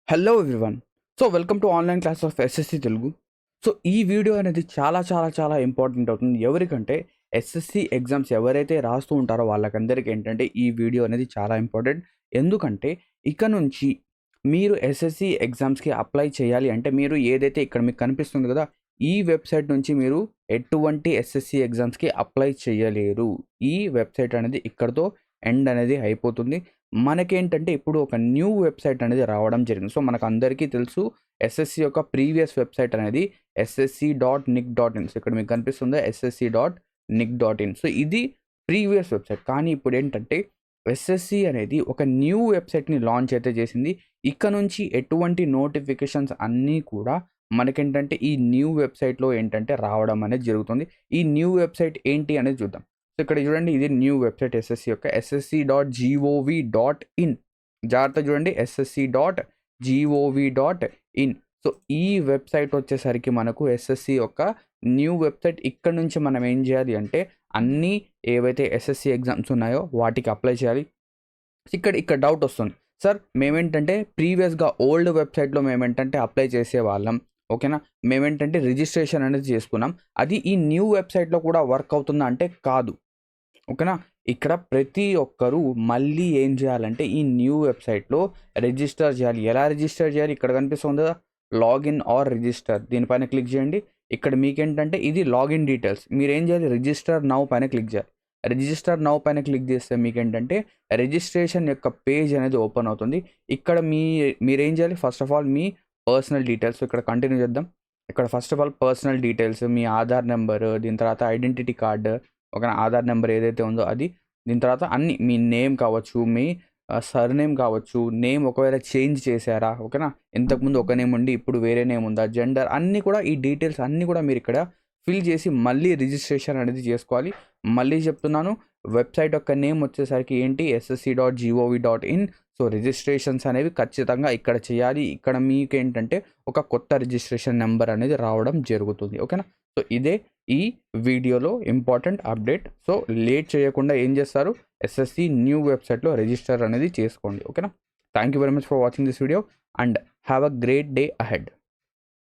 Hello everyone. So welcome to online class of SSC Telugu. So ఈ video అనేది చాలా important అవుతుంది. ఎవరికంటే ఎస్ఎస్సి ఎగ్జామ్స్ ఎవరైతే రాస్తూ ఉంటారో వాళ్ళకందరికీ ఏంటంటే ఈ వీడియో అనేది చాలా ఇంపార్టెంట్. ఎందుకంటే ఇక నుంచి మీరు ఎస్ఎస్సి ఎగ్జామ్స్‌కి అప్లై చేయాలి అంటే మీరు ఏదైతే ఇక్కడ మీకు కనిపిస్తుంది కదా! ఈ వెబ్‌సైట్ నుంచి మీరు ఎటువంటి ఎస్ఎస్సి ఎగ్జామ్స్‌కి అప్లై చేయలేరు. ఈ వెబ్‌సైట్ అనేది ఇక్కడితో ఎండ్ అనేది అయిపోతుంది. మనకేంటంటే ఇప్పుడు ఒక న్యూ వెబ్‌సైట్ అనేది రావడం జరిగింది. సో, మనకందరికీ తెలుసు ఎస్ఎస్‌సి యొక్క ప్రీవియస్ వెబ్‌సైట్ అనేది ssc.nic.in. సో, ఇక్కడ మీకు కనిపిస్తుందా ssc.nic.in. సో, ఇది ప్రీవియస్ వెబ్‌సైట్. కానీ ఇప్పుడేంటంటే ఎస్ఎస్‌సి అనేది ఒక న్యూ వెబ్‌సైట్‌ని లాంచ్ అయితే చేసింది. ఇక నుంచి ఎటువంటి నోటిఫికేషన్స్ అన్నీ కూడా మనకేంటంటే ఈ న్యూ వెబ్‌సైట్‌లో ఏంటంటే రావడం అనేది జరుగుతుంది. ఈ న్యూ వెబ్‌సైట్ ఏంటి అనేది చూద్దాం. సో, ఇక్కడ చూడండి ఇది న్యూ వెబ్‌సైట్ ఎస్ఎస్‌సి యొక్క ssc.gov.in. జాగ్రత్తగా చూడండి ssc.gov.in. సో, ఈ వెబ్‌సైట్ వచ్చేసరికి మనకు ఎస్ఎస్‌సి యొక్క న్యూ వెబ్‌సైట్. ఇక్కడ నుంచి మనం ఏం చేయాలి అంటే అన్నీ ఏవైతే ఎస్ఎస్‌సి ఎగ్జామ్స్ ఉన్నాయో వాటికి అప్లై చేయాలి. ఇక్కడ డౌట్ వస్తుంది. సార్ మేమేంటంటే ప్రీవియస్‌గా ఓల్డ్ వెబ్‌సైట్‌లో మేమేంటంటే అప్లై చేసేవాళ్ళం. ఓకేనా? మేమేంటంటే రిజిస్ట్రేషన్ అనేది చేసుకున్నాం. అది ఈ న్యూ వెబ్‌సైట్‌లో కూడా వర్క్ అవుతుందా అంటే కాదు. ఓకేనా? ఇక్కడ ప్రతి ఒక్కరు మళ్ళీ ఏం చేయాలంటే ఈ న్యూ వెబ్‌సైట్‌లో రిజిస్టర్ చేయాలి. ఎలా రిజిస్టర్ చేయాలి? ఇక్కడ కనిపిస్తుంది కదా! లాగిన్ ఆర్ రిజిస్టర్ దీనిపైన క్లిక్ చేయండి. ఇక్కడ మీకేంటంటే ఇది లాగిన్ డీటెయిల్స్. మీరేం చేయాలి? రిజిస్టర్ నౌ పైన క్లిక్ చేయాలి. రిజిస్టర్ నౌ పైన క్లిక్ చేస్తే మీకేంటంటే రిజిస్ట్రేషన్ యొక్క పేజ్ అనేది ఓపెన్ అవుతుంది. ఇక్కడ మీరేం చేయాలి? First of all me personal details ఇక్కడ కంటిన్యూ చేద్దాం. ఇక్కడ first of all personal details, me Aadhaar number, దీని తర్వాత ఐడెంటిటీ కార్డ్, ఓకేనా? ఆధార్ నెంబర్ ఏదైతే ఉందో అది. దీని తర్వాత అన్నీ మీ నేమ్ కావచ్చు, మీ సర్‌నేమ్ కావచ్చు, నేమ్ ఒకవేళ చేంజ్ చేశారా? ఓకేనా? ఇంతకుముందు ఒక నేమ్ ఉండి ఇప్పుడు వేరే నేమ్ ఉందా? జెండర్ అన్నీ కూడా ఈ డీటెయిల్స్ అన్నీ కూడా మీరిక్కడ ఫిల్ చేసి మళ్ళీ రిజిస్ట్రేషన్ అనేది చేసుకోవాలి. మళ్ళీ చెప్తున్నాను వెబ్‌సైట్ యొక్క నేమ్ వచ్చేసరికి ఏంటి ssc.gov.in. సో, రిజిస్ట్రేషన్స్ అనేవి ఖచ్చితంగా ఇక్కడ చేయాలి. ఇక్కడ మీకేంటంటే ఒక కొత్త రిజిస్ట్రేషన్ నెంబర్ అనేది రావడం జరుగుతుంది. ఓకేనా? సో, ఇదే ఈ వీడియోలో ఇంపార్టెంట్ అప్డేట్. సో, లేట్ చేయకుండా ఏం చేస్తారు ఎస్ఎస్సి న్యూ వెబ్‌సైట్‌లో రిజిస్టర్ అనేది చేసుకోండి. ఓకేనా? Thank you very much for watching this video and have a great day ahead.